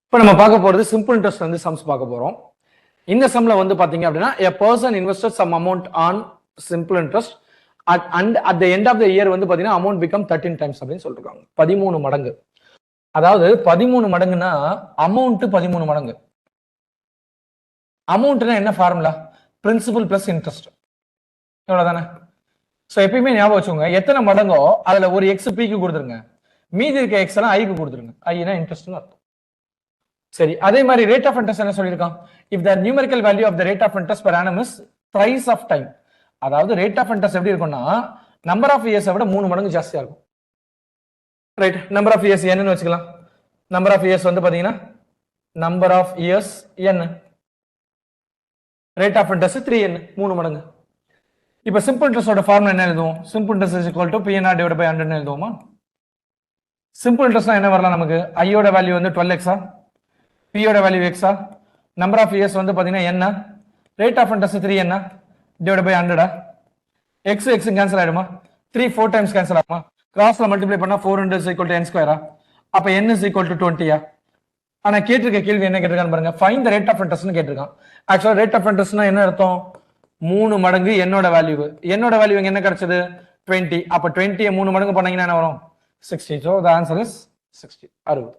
இப்போ நம்ம பார்க்க போறது சிம்பிள் இன்ட்ரெஸ்ட் வந்து சம்ஸ் பார்க்க போறோம். இந்த சம்ல வந்து பாத்தீங்க அப்படின்னா a person invested some amount on simple interest and at the end of the year வந்து பாத்தீங்கன்னா amount become 13 times அப்படின்னு சொல்லிருக்காங்க. 13 மடங்கு. அதாவது 13 மடங்குனா அமௌண்ட் 13 மடங்கு. அமௌண்ட்னா என்ன ஃபார்முலா? Principal plus interest. இவ்வளவுதானே? சோ எப்பயுமே ஞாபகம் வச்சுக்கோங்க, எத்தனை மடங்கோ அதுல ஒரு எக்ஸ் பிக்கு கொடுத்துருங்க, மீதி இருக்க எக்ஸ் எல்லாம் ஐக்கு கொடுத்துருங்க. ஐனா இன்ட்ரெஸ்ட்னு அர்த்தம். சரி, அதே மாதிரி ரேட் ஆஃப் இன்ட்ரெஸ்ட் என்ன சொல்லியிருக்கான்? If the numerical value of the rate of interest per annum is thrice of time. அதாவது ரேட் ஆஃப் இன்ட்ரெஸ்ட் எப்படி இருக்கும்னா நம்பர் ஆஃப் இயர்ஸை விட 3 மடங்கு ஜாஸ்தியா இருக்கும். ரைட், நம்பர் ஆஃப் இயர்ஸ் என்னன்னு வச்சுக்கலாம். நம்பர் ஆஃப் இயர்ஸ் வந்து பாத்தீங்கன்னா number of years n, rate of interest 3n, 3 மடங்கு. இப்ப சிம்பிள் இன்ட்ரெஸ்டோட ஃபார்முலா என்ன எழுதுவோம்? Simple interest is equal to PNR divided by 100 எழுதுவோமா? சிம்பிள் இன்ட்ரெஸ்ட்னா என்ன வரலாம் நமக்கு? i யோட வேல்யூ வந்து 12x, p யோட value x, number of years வந்து பாத்தீங்கன்னா n, rate of interest 3n divided by 100. x x cancel ஆயிடுமா? 3 4 டைம்ஸ் கேன்சல் ஆகுமா? கிராஸ்ல மல்டிப்ளை பண்ணா 400 is equal to n square. அப்ப n is equal to 20. ஆனா கேட்டிருக்க கேள்வி என்ன கேட்டிருக்கான்னு பாருங்க, ஃபைண்ட் தி ரேட் ஆஃப் இன்ட்ரெஸ்ட்னு கேட்டிருக்கான். ஆக்சுவலா ரேட் ஆஃப் இன்ட்ரெஸ்ட்னா என்ன அர்த்தம்? 3 மடங்கு என்னோட வேல்யூ. என்னோட வேல்யூ என்ன கிடைச்சது? 20. அப்ப 20 3 மடங்கு பண்ணீங்கன்னா என்ன வரும்? 60. So the answer is 60. 60.